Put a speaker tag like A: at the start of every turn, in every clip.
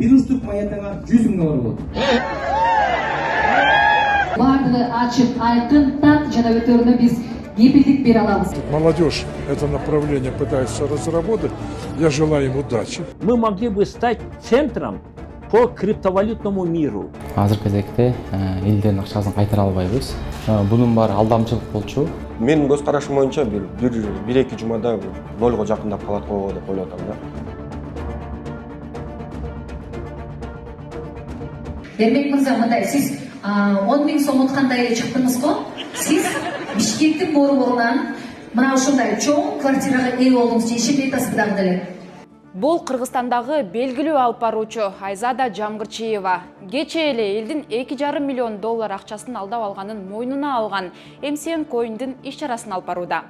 A: 1 штук монетаңа 100 миң доллар болот.
B: Бардыгы ачык, айкын, так жана өтөрүнө биз кепилдик бере алабыз.
C: Молодежь это направление пытается разработать. Я желаю им удачи.
D: Мы могли бы стать центром по криптовалютному миру.
E: Азыр кезекте элдин акчасын кайтара албайбыз. Бунун баары алдамчылык болчу.
F: Менин көз карашым боюнча бир эки жумада нолго жакындап калат го деп ойлоп атам да.
B: Эрмек мырза, мындай сиз 10 миң сом уткандай эле чыктыңыз го. Сиз Бишкектин борборунан мына ушундай чоң квартирага ээ болдуңуз, ишин айтасыз дагы деле.
G: Бул Кыргызстандагы белгилүү алып баруучу Айзада Жамгырчиева кечээ эле элдин 2,5 миллион доллар акчасын алдап алганын мойнуна алган MCN Coin'дин иш-чарасын алып барууда.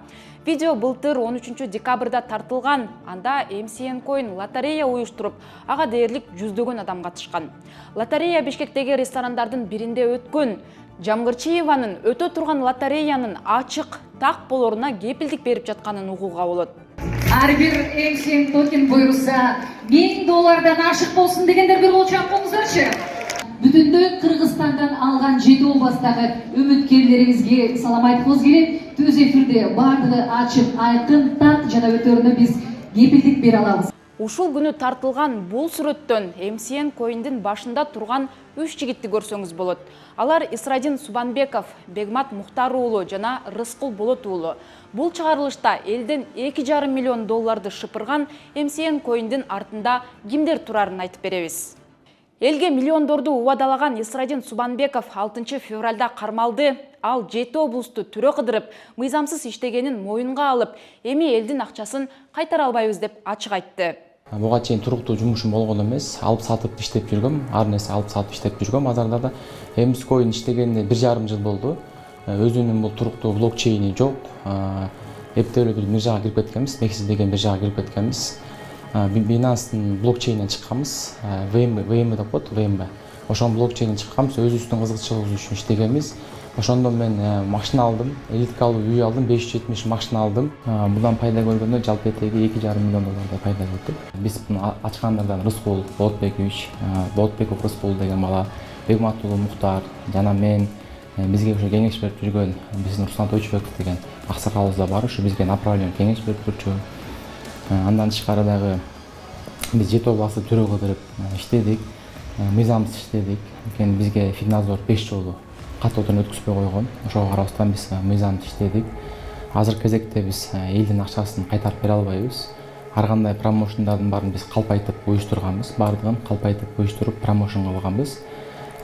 G: Видео былтыр 13 декабрда тартылган. Анда MCN Coin лотерея уюштуруп, ага дээрлик жүздөгөн адам катышкан. Лотерея Бишкектеги ресторандардын биринде өткөн. Жамгырчиеванын өтө турган лотереянын ачык так болоруна кепилдик берип жатканын угууга болот.
B: Ар бир MCN токен буйруса 1000 доллардан ашык болсун дегендер бир кол чапыңыздарчы. Бүтүндөй Кыргызстандан алган жети областагы үмүткерлериңизге салам айткыбыз келет. Түз эфирде бардыгы ачык, айкын, так жана өтөрүнө биз кепилдик бере алабыз.
G: Ушул күнү тартылган бул сүрөттөн MCN Coin'дин башында турган 3 жигитти көрсөңүз болот. Алар Исрадин Субанбеков, Бегмат Мухтар уулу жана Рыскул Болот уулу. Бул чыгарылышта элден 2,5 миллион долларды шыпырган MCN Coin'дин артында кимдер турарын айтып беребиз. Элге миллиондорду убадалаган Исрадин Субанбеков 6 февралда кармалды. Ал 7 облусту түрө кыдырып, мыйзамсыз иштегенин моюнга алып, эми элдин акчасын кайтара албайбыз деп ачык айтты.
E: Буга чейин туруктуу жумушум болгон эмес, алып сатып иштеп жүргөм, ар нерсе алып сатып иштеп жүргөм. Азырда да MCN Coin иштегенине 1,5 жыл болду. Өзүнүн бул туруктуу блокчейни жок. Эптелүү бир жака кирип кеткенбиз, Nexus деген бир жака кирип кеткенбиз. Binance'дин блокчейнинен чыкканбыз, VMB деп коет, VMB. Ошон блокчейнинен чыкканбыз, өзүбүздүн кызыкчылыгыбыз үчүн иштегенбиз. Ошондо мен машина алдым, элиткалуу үй алдым, 570 машина алдым. Будан пайда көргөндө жалпы этеги 2,5 миллион доллардай пайда көрдүк. Биз буну ачкандардан Рыскул Болотбекович, Болотбеков Рыскул деген бала, Бегмат Мухтар жана мен, бизге ошо кеңеш берип жүргөн биздин Руслан Тойчубеков деген аксакалыбыз да бар, ушу бизге направление кеңеш берип турчу. Андан тышкары дагы биз жети областты түрө кыдырып иштедик, мыйзамсыз иштедик. Бизге Фиднадзор 5 жолу каттоодон өткүзбөй койгон. Ошого карабастан биз мыйзамсыз иштедик. Азыркы кезекте биз элдин акчасын кайтарып бере албайбыз. Ар кандай промоушндардын баарын биз калпайтып уюштурганбыз, бардыгын калпайтып уюштуруп промоушн кылганбыз.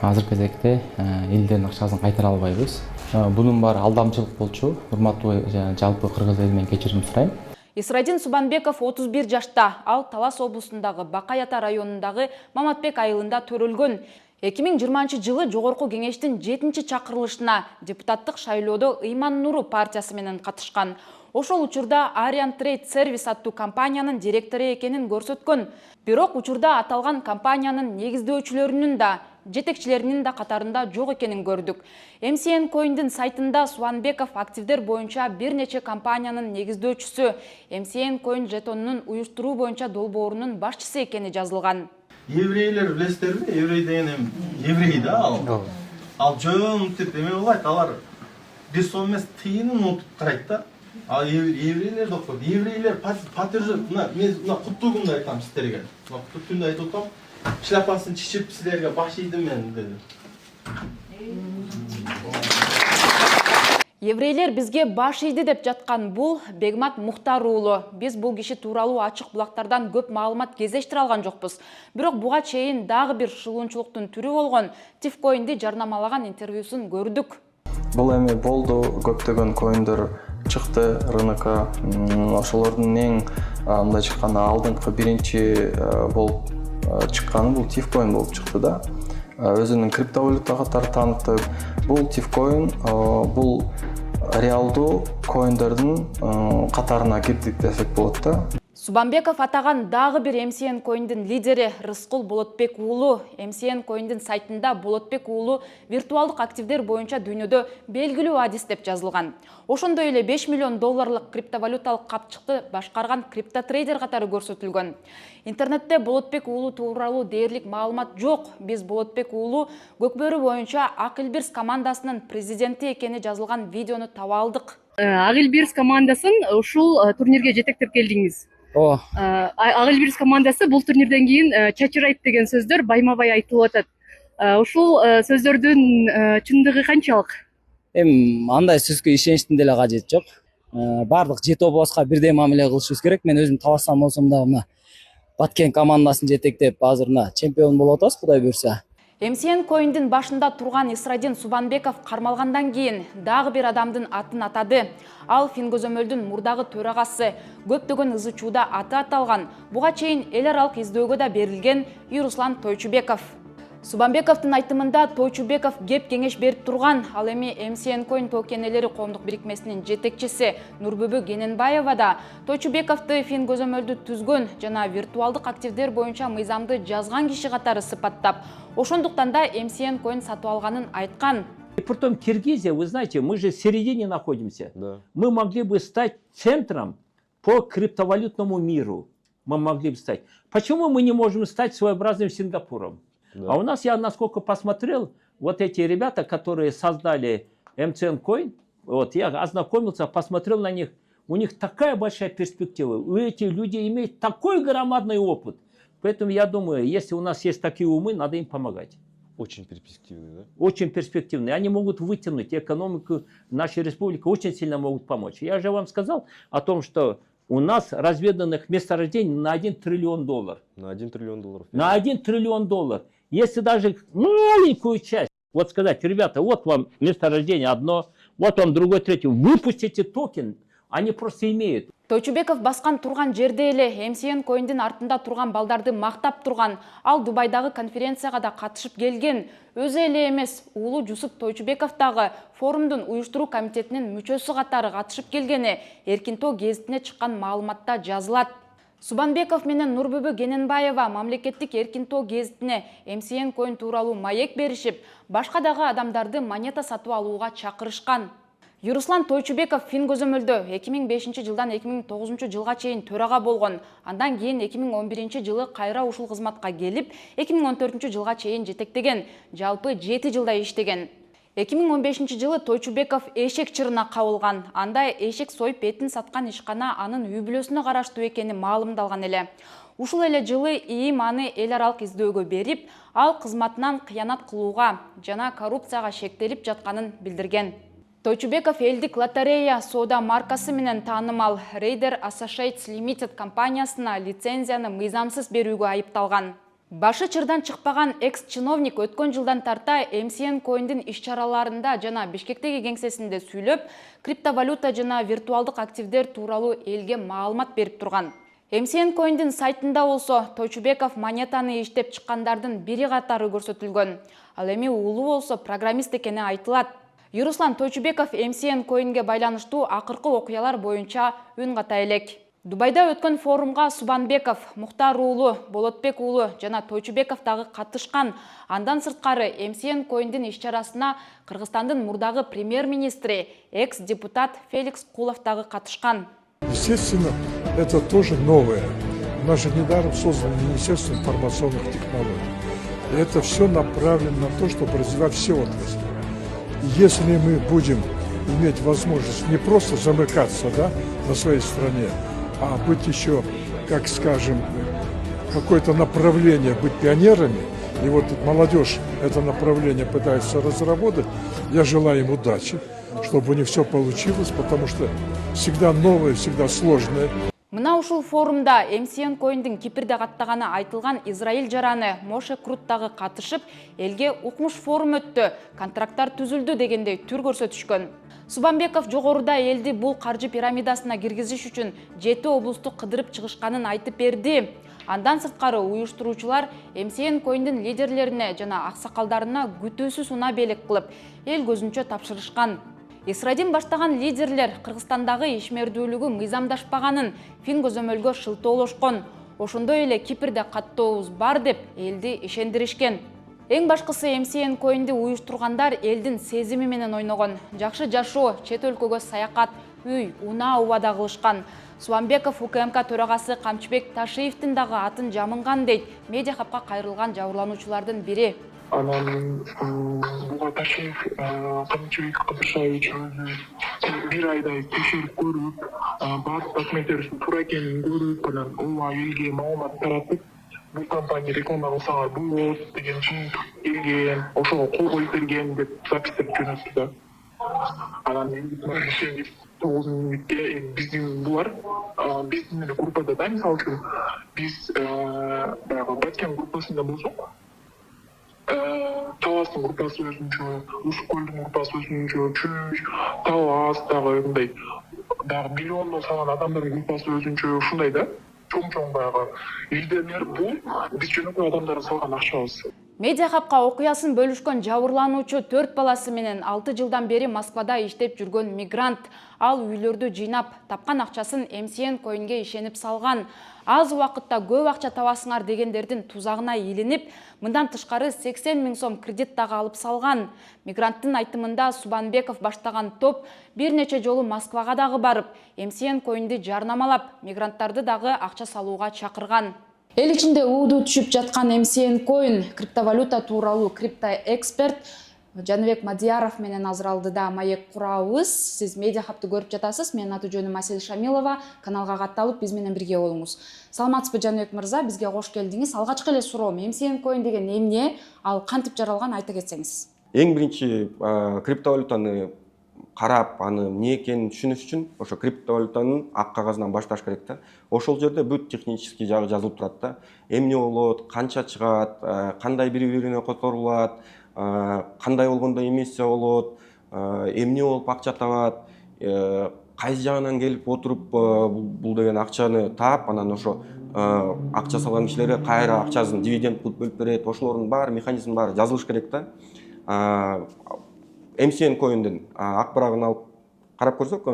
E: Азыркы кезекте элдин акчасын кайтара албайбыз. Бунун баары алдамчылык болчу. Урматтуу жалпы кыргыз эли менен кечирим сурайм.
G: Исрадин Субанбеков 31 жашта, ал Талас облусундагы Бакай-Ата районундагы Маматбек айылында төрөлгөн. 2020 жылы Жогорку кеңештин 7-чи чакырылышына депутаттык шайлоодо Ыйман Нуру партиясы менен катышкан. Ошол учурда Arian Trade Service аттуу компаниянын директору экенин көрсөткөн. Бирок учурда аталган компаниянын негиздөөчүлөрүнүн да, жетекчилеринин да катарында жок экенин көрдүк. MCN Coin'дин сайтында Субанбеков активдер боюнча бир нече компаниянын негиздөөчүсү, MCN Coin жетонунун уюштуруу боюнча долбоорунун башчысы экени жазылган.
H: Еврейлер билесиздерби? Еврей деген еврей да ал. Ал жөн деп эме болбойт, алар бир сом эмес тыйынын унутуп карайт да. Ал еврейлер деп коет. Еврейлер подтверждать, мен куттуу күндү айтам сиздерге. Куттуу күндү айтып атам. Шляпасын чичип силерге баш ийдим мен деди.
G: Еврейлер бизге баш ийди деп жаткан бул Бегмат Мухтар уулу. Биз бул киши тууралуу ачык булактардан көп маалымат кезештире алган жокпуз. Бирок буга чейин дагы бир шылуунчулуктун түрү болгон Tifcoin'ди жарнамалаган интервьюсун көрдүк.
I: Бул эми болду, көптөгөн коиндер чыкты рынокко. Ошолордун эң мындай чыкканы алдыңкы биринчи болуп чыкканы бул Tifcoin болуп чыкты да. Өзүнүн криптовалюта катары таанытып, бул Tifcoin бул реалдуу коиндердин катарына кирдик десек болот да.
G: Субанбеков атаған дагы бир MCN Coin'дин лидери Рыскул Болотбек уулу MCN Coin'дин сайтында Болотбек уулу виртуалдык активдер боюнча дүйнөдө белгилүү адис деп жазылган. Ошондой эле 5 миллион долларлык криптовалюталык капчыкты башкарган криптотрейдер катары көрсөтүлгөн. Интернетте Болотбек уулу тууралуу дээрлик маалымат жок. Биз Болотбек уулу Көкбөрү боюнча Ак Элбирс командасынын президенти экени жазылган видеону таба алдык.
J: Ак Элбирс командасын ушул турнирге жетектеп келдиңиз. Ак Элбирс командасы бул турнирден кийин чачырайт деген сөздөр байма-бай айтылып атат. Ушул сөздөрдүн чындыгы канчалык?
A: Андай сөзгө ишеничтин деле кажети жок. Бардык жети обоска бирдей мамиле кылышыбыз керек. Мен өзүм талашсам болсом да мына Баткен командасын жетектеп азыр мына чемпион болуп атабыз, Кудай буйрса.
G: MCN Coin'дин башында турган Исрадин Субанбеков кармалгандан кийин дагы бир адамдын атын атады. Ал Фингозөмөлдүн мурдагы төрагасы, көптөгөн ызы чууда аты аталган, буга чейин эл аралык издөөгө да берилген Юруслан Тойчубеков. Субанбековдун айтымында Тойчубеков кеп кеңеш берип турган. Ал эми MCN Coin токенелери коомдук бирикмесинин жетекчиси Нурбүбү Гененбаева да Тойчубековду Фингозөмөлдү түзгөн жана виртуалдык активдер боюнча мыйзамды жазган киши катары сыпаттап, ошондуктан да MCN Coin сатып алганын айткан.
D: И притом Киргизия, вы знаете, мы же в середине находимся.
F: Да.
D: Мы могли бы стать центром по криптовалютному миру. Мы могли бы стать. Почему мы не можем стать своеобразным Сингапуром?
F: Да.
D: А у нас, я насколько посмотрел, вот эти ребята, которые создали MCN Coin, вот я ознакомился, посмотрел на них, у них такая большая перспектива. У этих людей имеют такой громадный опыт. Поэтому я думаю, если у нас есть такие умы, надо им помогать.
F: Очень перспективный, да?
D: Очень перспективные. Они могут вытянуть экономику нашей республики, очень сильно могут помочь. Я же вам сказал о том, что у нас разведанных месторождений на 1 триллион долларов.
F: На 1 триллион долларов.
D: На 1 триллион долларов. Если даже маленькую часть, вот сказать, ребята, вот вам месторождение одно, вот вам другой, третий, выпустите токен, они просто имеют.
G: Тойчубеков баскан турган жерде эле MCN Coin'дин артында турган балдарды мактап турган. Ал Дубайдагы конференцияга да катышып келген. Өзү эле эмес, уулу Жусуп Тойчубеков дагы форумдун уюштуруу комитетинин мүчөсү катары катышып келгени Эркинтоо гезитине чыккан маалыматта жазылат. Субанбеков менен Нурбүбү Гененбаева мамлекеттик Эркинтоо гезитине MCN Coin тууралуу маек беришип, башка дагы адамдарды монета сатып алууга чакырышкан. Юруслан Тойчубеков Фингозөмөлдө 2005 жылдан 2009 жылга чейин төрага болгон. Андан кийин 2011 жылы кайра ушул кызматка келип, 2014 жылга чейин жетектеген. Жалпы 7 жылда иштеген. 2015 жылы Тойчубеков эшек чырына кабылган. Анда эшек союп этин саткан ишкана анын үй бүлөсүнө караштуу экени маалымдалган эле. Ушул эле жылы ИИМ аны эл аралык издөөгө берип, ал кызматынан кыянат кылууга жана коррупцияга шектелип жатканын билдирген. Тойчубеков элдик лотерея соода маркасы менен таанымал Raider Associates Limited компаниясына лицензияны мыйзамсыз берүүгө айыпталган. Башы чырдан чыкпаган экс-чиновник өткөн жылдан тарта MCN Coin'дин иш-чараларында жана Бишкектеги кеңсесинде сүйлөп, криптовалюта жана виртуалдык активдер тууралуу элге маалымат берип турган. MCN Coin'дин сайтында болсо Тойчубеков монетаны иштеп чыккандардын бири катары көрсөтүлгөн. Ал эми уулу болсо программист экени айтылат. Юруслан Тойчубеков MCN Coin'ге байланыштуу акыркы окуялар боюнча үн ката элек. Дубайда өткөн форумга Субанбеков, Мухтар уулу, Болотбек уулу жана Тойчубеков дагы катышкан. Андан сырткары MCN Coin'дин иш-чарасына Кыргызстандын мурдагы премьер-министри, экс-депутат Феликс Кулов дагы катышкан.
C: Естественно, это тоже новое. У нас же недаром создано Министерство информационных технологий. И это все направлено на то, чтобы развивать все отрасли. Если мы будем иметь возможность не просто замыкаться, да, на своей стране, а быть еще, как скажем, какое-то направление, быть пионерами, и вот молодежь это направление пытается разработать, я желаю им удачи, чтобы у них все получилось, потому что всегда новое, всегда сложное.
G: Мына ушул форумда MCN Coin'дин Кипрде каттаганы айтылган Израиль жараны Моше Крут дагы катышып, элге укмуш форум өттү, контракттар түзүлдү дегендей түр көрсөтүшкөн. Субанбеков жогоруда элди бул каржы пирамидасына киргизиш үчүн 7 облусту кыдырып чыгышканын айтып берди. Андан сырткары уюштуруучулар MCN Coin'дин лидерлерине жана аксакалдарына күтүүсүз унаа белек кылып, эл көзүнчө тапшырышкан. Исрадин баштаган лидерлер Кыргызстандагы ишмердүүлүгү мыйзамдашпаганын фин көзөмөлгө шылтоолошкон. Ошондой эле Кипрде каттообуз бар деп элди ишендиришкен. Эң башкысы MCN Coin'ди уюштургандар элдин сезими менен ойногон. Жакшы жашоо, чет өлкөгө саякат, үй, унаа убада кылышкан. Субанбеков УКМК төрагасы Камчыбек Ташиевдин дагы атын жамынган дейт медиа хабга кайрылган жабырлануучулардын бири.
K: Анан буга Ташиев Камчыбек Кадыршаевич өзү бир айдай текшерип көрүп, баардык документтерибиздин туура экенин көрүп, анан ооба элге маалымат таратып, бул компания реклама кылсаңар болот деген чындык келген, ошого кол коюп берген деп записьтеп жөнөттү да. Анан 9 минутке биздин булар биздин эле группада да, мисалы үчүн биз баягы Баткен группасында болсок, Таластын группасы өзүнчө, Ушкөлдүн группасы өзүнчө, Чүш, Талас дагы мындай дагы миллиондон салган адамдардын группасы өзүнчө, ушундай да. Чоң баягы лидерлер бул биз жөнөкөй адамдардын салган акчабыз.
G: Медиа хабка окуясын бөлүшкөн жабырлануучу 4 баласы менен 6 жылдан бери Москвада иштеп жүргөн мигрант. Ал үйлөрдү жыйнап, тапкан акчасын MCN Coin'ге ишенип салган. Аз убакытта көп акча табасыңар дегендердин тузагына илинип, мындан тышкары 80 000 сом кредит дагы алып салган. Мигранттын айтымында Субанбеков баштаган топ бир нече жолу Москвага дагы барып, MCN Coin'ди жарнамалап, мигранттарды дагы акча салууга чакырган. Эл ичинде ууду түшүп жаткан MCN Coin криптовалюта тууралуу криптоэксперт Жаныбек Мадияров менен азыр алдыда маек курабыз. Сиз медиа хабты көрүп жатасыз. Менин аты жөнүм Асель Шамилова. Каналга катталып, биз менен бирге болуңуз. Саламатсызбы Жаныбек мырза, бизге кош келдиңиз. Алгачкы эле суроом, MCN Coin деген эмне, ал кантип жаралган айта кетсеңиз.
F: Эң биринчи криптовалютаны карап, аны эмне экенин түшүнүш үчүн ошо криптовалютанын ак кагазынан башташ керек да. Ошол жерде бүт технический жагы жазылып турат да. Эмне болот, канча чыгат, кандай бири-бирине которулат, кандай болгондо эмиссия болот, эмне болуп акча табат, кайсы жагынан келип отуруп бул деген акчаны таап, анан ошо акча салган кишилерге кайра акчасын дивиденд кылып бөлүп берет. Ошолордун баары механизм баары жазылыш керек да. MCN Coin'дин ак барагын алып карап көрсөк,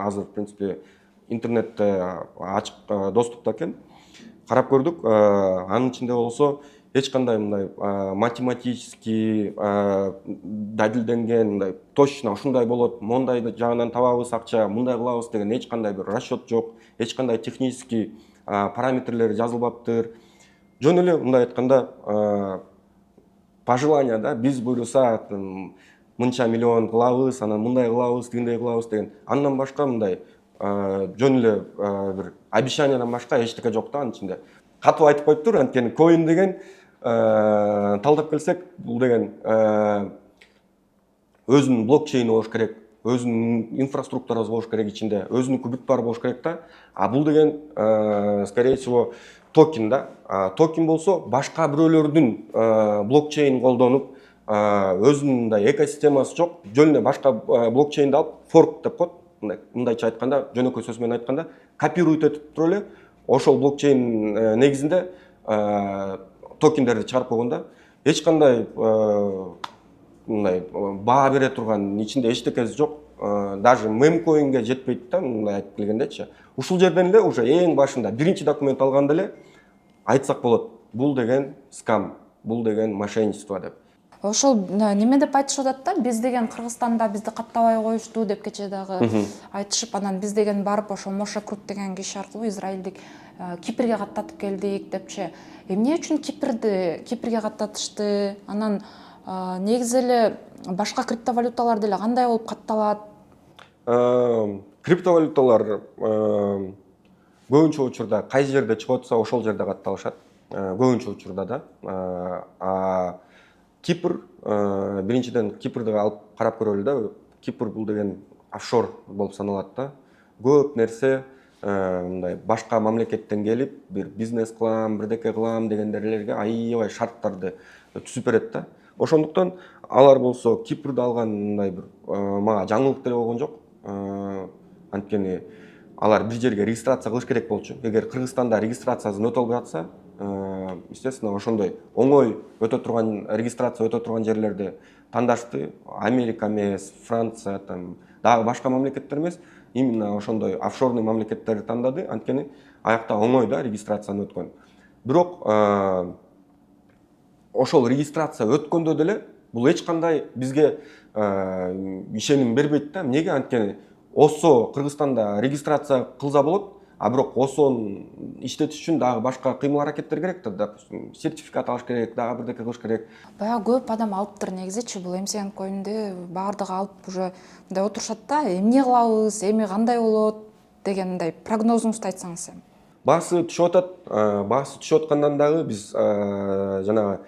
F: азыр в принципе интернетте ачык доступта экен. Карап көрдүк, анын ичинде болсо эч кандай мындай математический далилденген, мындай точно ушундай болот, мондай жагынан табабыз акча, мындай кылабыз деген эч кандай бир расчет жок, эч кандай технический параметрлери жазылбаптыр. Жөн эле мындай айтканда пожелание да, биз буйруса мынча миллион кылабыз, анан мындай кылабыз, тигиндей кылабыз деген. Андан башка мындай жөн эле бир обещаниядан башка эчтеке жок да анын ичинде. Катып айтып коюптур, анткени коин деген талдап келсек, бул деген өзүнүн блокчейни болуш керек, өзүнүн инфраструктурасы болуш керек ичинде, өзүнүн бүт бар болуш керек да. А бул деген скорее всего токен да. Токен болсо башка бирөөлөрдүн блокчейн колдонуп, өзүнүн мындай экосистемасы жок, жөн эле башка блокчейнди алып форк деп коет. Мындайча айтканда, жөнөкөй сөз менен айтканда, копируйт этип туруп эле ошол блокчейн негизинде токендерди чыгарып койгон да. Эч кандай мындай баа бере турган ичинде эчтекеси жок. Даже мемкоинге жетпейт да, мындай айтып келгендечи. Ушул жерден эле уже эң башында биринчи документ алганда эле айтсак болот, бул деген скам, бул деген мошенничество деп.
G: Ошол неме деп айтышып атат да, биз деген Кыргызстанда бизди каттабай коюшту деп кече дагы айтышып, анан биз деген барып ошо Моше Крут деген киши аркылуу израилдик Кипрге каттатып келдик депчи. Эмне үчүн Кипрге каттатышты? Анан негизи эле башка криптовалюталар деле кандай болуп катталат?
F: Криптовалюталар көбүнчө учурда кайсы жерде чыгып атса ошол жерде катталышат. Көбүнчө учурда да. Кипр, биринчиден Кипрди алып карап көрөлү да. Кипр бул деген офшор болуп саналат да. Көп нерсе мындай башка мамлекеттен келип, бир бизнес кылам, бирдеке кылам дегендерлерге аябай шарттарды түзүп берет да. Ошондуктан алар болсо Кипрди алган мындай бир мага жаңылык деле болгон жок. Анткени алар бир жерге регистрация кылыш керек болчу. Эгер Кыргызстанда регистрациясын өтө алып жатса, естественно, ошондой оңой өтө турган регистрация өтө турган жерлерди тандашты Америка эмес, Франция, дагы башка мамлекеттер эмес, именно ошондой офшорный мамлекеттерди тандады, анткени аякта оңой да регистрацияны өткөн. Бирок ошол регистрация өткөндө деле бул эч кандай бизге ишеним бербейт да. Эмнеге? Анткени ОСО Кыргызстанда регистрация кылса болот, а бирок ОСОну иштетиш үчүн дагы башка кыймыл аракеттер керек да, допустим, сертификат алыш керек, дагы бирдеке кылыш керек.
G: Баягы көп адам алыптыр негизичи бул MCN коинди баардыгы алып уже мындай отурушат да, эмне кылабыз, эми кандай болот деген мындай прогнозуңузду айтсаңыз эми.
F: Баасы түшүп атат, баасы түшүп аткандан дагы биз жанагы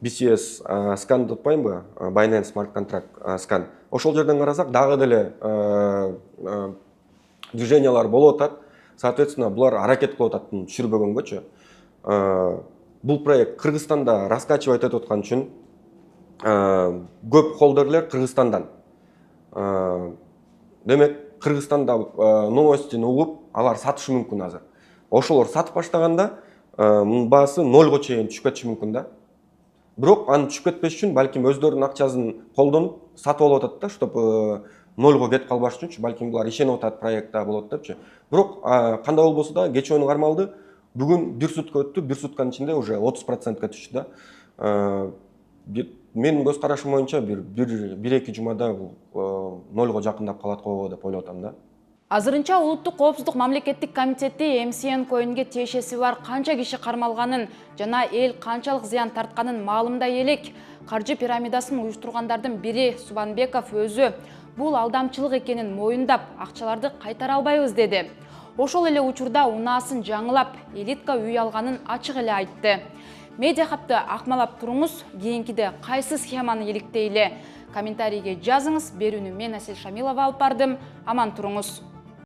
F: BCS скан деп атпаймынбы? Binance Smart Contract скан. Ошол жерден карасак дагы деле движениялар болуп атат. Соответственно, булар аракет кылып атат түшүрбөгөнгөчү. Бул проект Кыргызстанда раскачивать этип аткан үчүн көп холдерлер Кыргызстандан. Демек, Кыргызстанда новостин угуп, алар сатышы мүмкүн азыр. Ошолор сатып баштаганда мунун баасы 0 чейин түшүп кетиши мүмкүн да. Бирок аны түшүп кетпеш үчүн балким өздөрүнүн акчасын колдонуп сатып алып атат да, чтобы 0 кетип калбаш үчүнчү, балким булар ишенип атат проектте болот депчи. Бирок кандай болбосо да, кечээ кармалды. Бүгүн 1 сутка өттү, 1 сутканын ичинде уже 30% түштү да. Менин көз карашым боюнча 1-2 жумада бул 0 жакындап калат го деп ойлоп атам да.
G: Азырынча Улуттук коопсуздук мамлекеттик комитети MCN коинге тиешеси бар канча киши кармалганын жана эл канчалык зыян тартканын маалымдай элек. Каржы пирамидасын уюштургандардын бири Субанбеков өзү бул алдамчылык экенин моюндап, акчаларды кайтара албайбыз деди. Ошол эле учурда унаасын жаңылап, элитка үй алганын ачык эле айтты. Медиа хабты акмалап туруңуз, кийинкиде кайсы схеманы иликтейли? Комментарийге жазыңыз. Берүүнү мен Асель Шамилова алып бардым. Аман туруңуз.